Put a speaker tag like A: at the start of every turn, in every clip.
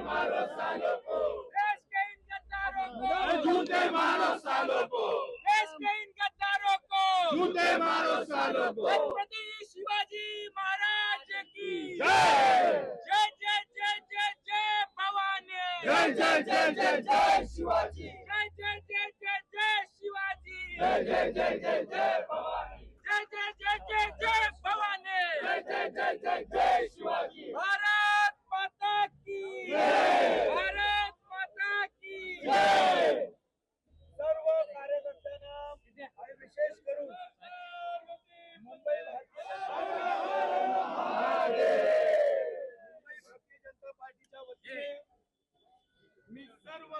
A: मारो सालों को,
B: देश के इन गद्दारों को,
A: झूठे मारो सालों को,
B: देश के इन गद्दारों को,
A: झूठे मारो सालों को।
B: छत्रपति शिवाजी महाराज की
A: जय
B: जय जय जय जय जय भवानी,
A: जय जय जय जय जय शिवाजी,
B: जय जय जय जय जय शिवाजी,
A: जय जय जय जय जय भवानी,
B: जय जय जय जय जय भवानी,
A: जय जय जय जय जय शिवाजी।
B: भारत माता की
A: जय,
B: भारत माता की
A: जय।
C: सर्व कार्यकर्त्यांना आणि विशेष करून मुंबई भारतीय जनता पार्टीच्या वतीने मी सर्व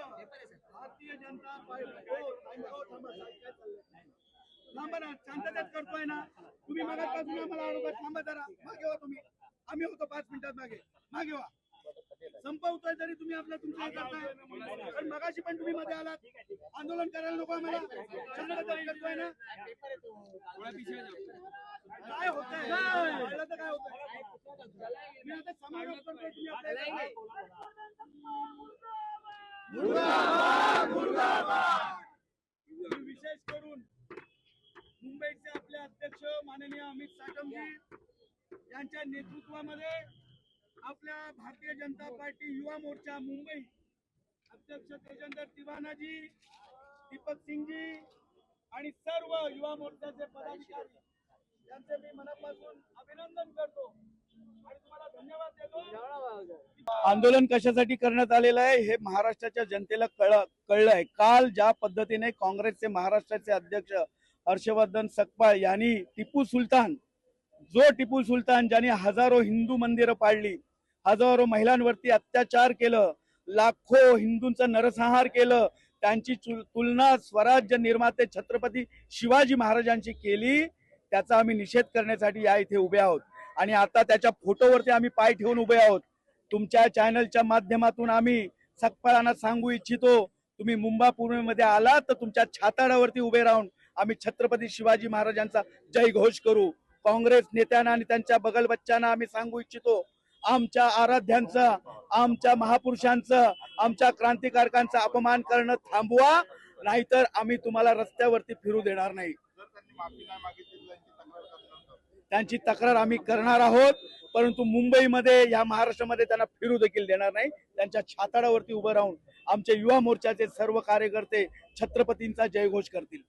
C: भारतीय जनता थांबा ना, शांततेत करतोय ना तुम्ही. मगापासून आम्हाला अडवता, थांबा जरा, मागे व्हा तुम्ही. आम्ही होतो 5 मिनिटात मागे व्हा. संपवतोय तरी तुम्ही आपलं तुमचं हे करताय. पण मगाशी पण तुम्ही मध्ये आलात, आंदोलन करायला नको आम्हाला. शांततेत करतोय ना. काय होतंय कळलं तर काय होतंय. मी आता समारोप करतोय, तुम्ही आपल्याला
A: मुर्दाबाद मुर्दाबाद।
C: विशेष करून मुंबईचे आपले अध्यक्ष माननीय अमित साटमजी यांच्या नेतृत्वामध्ये आपल्या भारतीय जनता पार्टी युवा मोर्चा मुंबई अध्यक्ष तेजेंद्र तिवानाजी, दीपक सिंगजी आणि सर्व युवा मोर्चाचे पदाधिकारी यांचे मी मनापासून अभिनंदन करतो आणि तुम्हाला धन्यवाद देतो. आंदोलन कशासाठी करण्यात आलेलं आहे हे महाराष्ट्राच्या जनतेला कळलंय. काल ज्या पद्धतीने काँग्रेसचे महाराष्ट्राचे अध्यक्ष हर्षवर्धन सकपाळ यांनी टिपू सुलतान ज्यांनी हजारो हिंदू मंदिरं पाडली, हजारो महिलांवरती अत्याचार केलं, लाखो हिंदूंचा नरसंहार केलं, त्यांची तुलना स्वराज्य निर्माते छत्रपती शिवाजी महाराजांची केली, त्याचा आम्ही निषेध करण्यासाठी या इथे उभे आहोत. आणि आता त्याच्या फोटोवरती आम्ही पाय ठेवून उभे आहोत. तुमच्या चॅनलच्या माध्यमातून आम्ही सकपाळांना सांगू इच्छितो, तुम्ही मुंबई पुणेमध्ये आलात तर तुमच्या छाताडावरती उभे राहून आम्ही छत्रपती शिवाजी महाराजांचा जय घोष करू. काँग्रेस नेत्यांना आणि त्यांच्या बगल बच्चांना आम्ही सांगू इच्छितो, आमच्या आराध्यांचं, आमच्या महापुरुषांचं, आमच्या क्रांतिकारकांचा अपमान करणं थांबवा, नाहीतर आम्ही तुम्हाला रस्त्यावरती फिरू देणार नाही. त्यांची तक्रार आम्ही करणार आहोत, परंतु मुंबईमध्ये या महाराष्ट्रामध्ये त्यांना फिरू देखील देणार नाही. त्यांच्या छाताडावरती उभं राहून आमचे युवा मोर्चाचे सर्व कार्यकर्ते छत्रपतींचा जयघोष करतील.